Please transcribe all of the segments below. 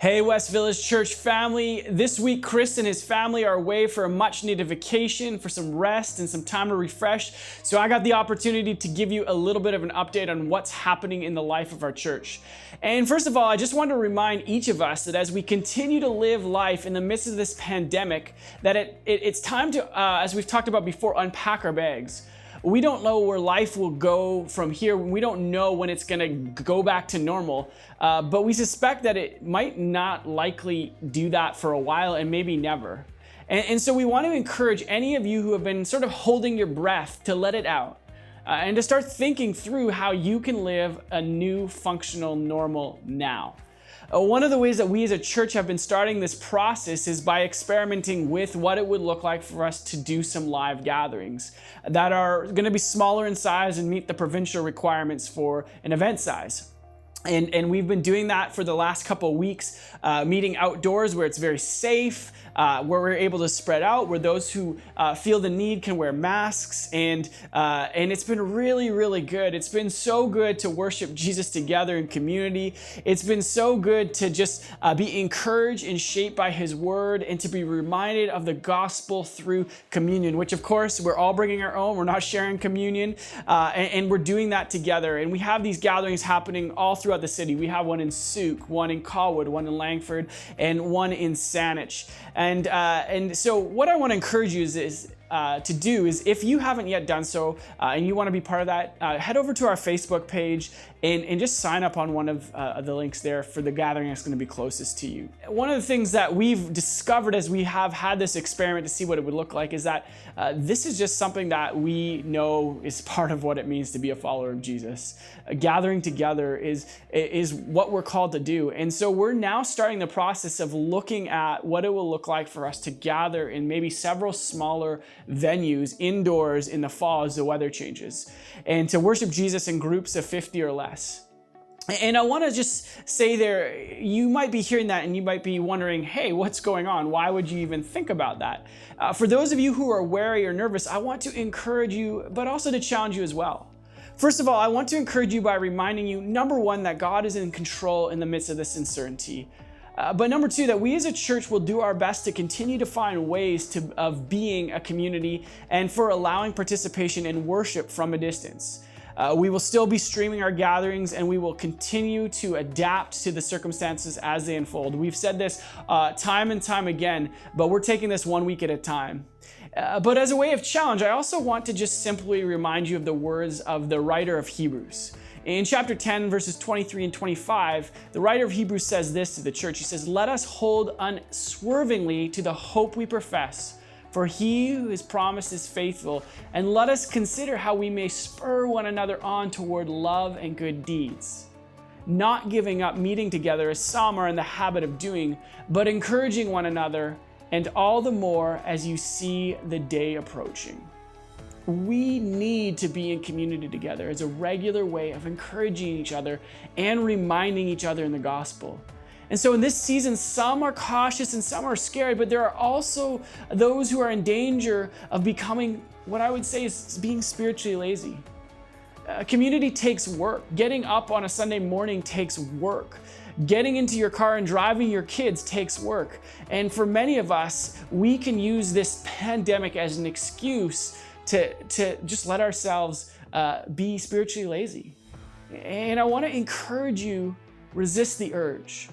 Hey, West Village Church family. This week, Chris and his family are away for a much needed vacation, for some rest and some time to refresh. So I got the opportunity to give you a little bit of an update on what's happening in the life of our church. And first of all, I just want to remind each of us that as we continue to live life in the midst of this pandemic, that it's time to, as we've talked about before, unpack our bags. We don't know where life will go from here. We don't know when it's gonna go back to normal, but we suspect that it might not likely do that for a while and maybe never. And so we want to encourage any of you who have been sort of holding your breath to let it out and to start thinking through how you can live a new functional normal now. One of the ways that we as a church have been starting this process is by experimenting with what it would look like for us to do some live gatherings that are going to be smaller in size and meet the provincial requirements for an event size. And we've been doing that for the last couple of weeks, meeting outdoors where it's very safe, where we're able to spread out, where those who feel the need can wear masks, and it's been really, really good. It's been so good to worship Jesus together in community. It's been so good to just be encouraged and shaped by His Word, and to be reminded of the gospel through communion, which of course we're all bringing our own. We're not sharing communion, and we're doing that together. And we have these gatherings happening all throughout the city. We have one in Souk, one in Colwood, one in Langford, and one in Saanich. And so what I want to encourage you to do is, if you haven't yet done so and you want to be part of that, head over to our Facebook page and just sign up on one of the links there for the gathering that's going to be closest to you. One of the things that we've discovered as we have had this experiment to see what it would look like is that this is just something that we know is part of what it means to be a follower of Jesus. Gathering together is what we're called to do. And so we're now starting the process of looking at what it will look like for us to gather in maybe several smaller venues indoors in the fall as the weather changes, and to worship Jesus in groups of 50 or less. And I want to just say there, you might be hearing that and you might be wondering, hey, what's going on? Why would you even think about that? For those of you who are wary or nervous, I want to encourage you, but also to challenge you as well. First of all, I want to encourage you by reminding you, number one, that God is in control in the midst of this uncertainty. But number two, that we as a church will do our best to continue to find ways of being a community and for allowing participation in worship from a distance. We will still be streaming our gatherings, and we will continue to adapt to the circumstances as they unfold. We've said this time and time again, but we're taking this 1 week at a time. But as a way of challenge, I also want to just simply remind you of the words of the writer of Hebrews. In chapter 10, verses 23 and 25, the writer of Hebrews says this to the church. He says, "Let us hold unswervingly to the hope we profess, for He who has promised is faithful, and let us consider how we may spur one another on toward love and good deeds, not giving up meeting together as some are in the habit of doing, but encouraging one another, and all the more as you see the day approaching." We need to be in community together as a regular way of encouraging each other and reminding each other in the gospel. And so in this season, some are cautious and some are scared, but there are also those who are in danger of becoming what I would say is being spiritually lazy. Community takes work. Getting up on a Sunday morning takes work. Getting into your car and driving your kids takes work. And for many of us, we can use this pandemic as an excuse to just let ourselves be spiritually lazy. And I want to encourage you, resist the urge.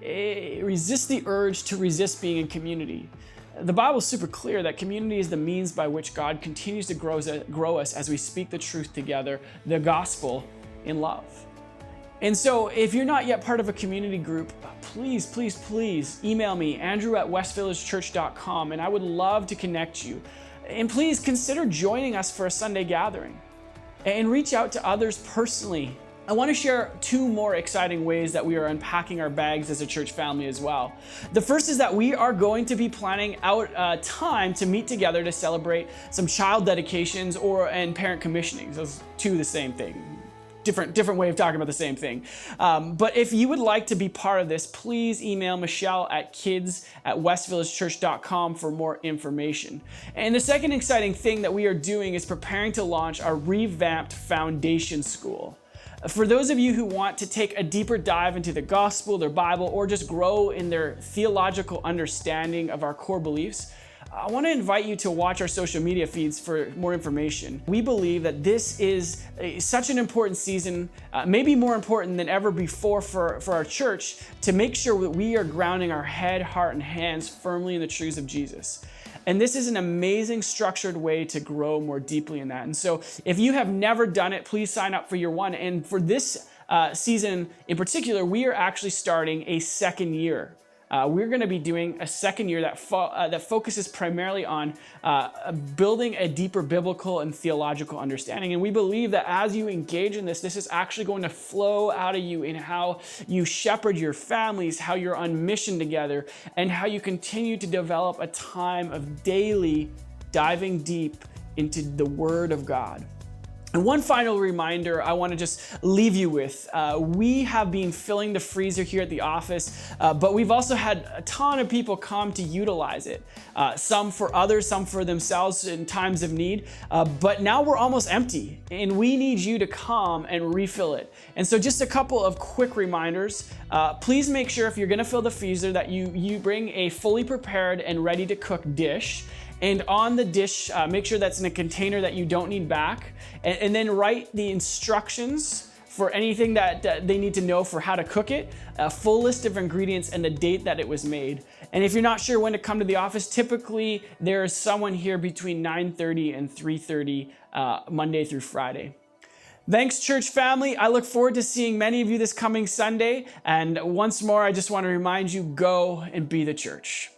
Resist the urge to resist being in community. The Bible is super clear that community is the means by which God continues to grow us as we speak the truth together, the gospel in love. And so if you're not yet part of a community group, please email me, andrew@westvillagechurch.com, and I would love to connect you. And please consider joining us for a Sunday gathering and reach out to others personally. I want to share two more exciting ways that we are unpacking our bags as a church family as well. The first is that we are going to be planning out time to meet together to celebrate some child dedications and parent commissionings. Those two the same thing. Different way of talking about the same thing. But if you would like to be part of this, please email Michelle at kids@westvillagechurch.com for more information. And the second exciting thing that we are doing is preparing to launch our revamped foundation school. For those of you who want to take a deeper dive into the gospel, their Bible, or just grow in their theological understanding of our core beliefs, I want to invite you to watch our social media feeds for more information. We believe that this is such an important season, maybe more important than ever before for our church, to make sure that we are grounding our head, heart, and hands firmly in the truths of Jesus. And this is an amazing structured way to grow more deeply in that. And so if you have never done it, please sign up for year one. And for this season in particular, we are actually starting a second year. We're going to be doing a second year that focuses primarily on building a deeper biblical and theological understanding. And we believe that as you engage in this is actually going to flow out of you in how you shepherd your families, how you're on mission together, and how you continue to develop a time of daily diving deep into the Word of God. And one final reminder I want to just leave you with. We have been filling the freezer here at the office, but we've also had a ton of people come to utilize it. Some for others, some for themselves in times of need. But now we're almost empty, and we need you to come and refill it. And so just a couple of quick reminders. Please make sure if you're going to fill the freezer that you bring a fully prepared and ready to cook dish. And on the dish, make sure that's in a container that you don't need back. And then write the instructions for anything that they need to know for how to cook it, a full list of ingredients and the date that it was made. And if you're not sure when to come to the office, typically there's someone here between 9:30 and 3:30 Monday through Friday. Thanks, church family. I look forward to seeing many of you this coming Sunday. And once more, I just want to remind you, go and be the church.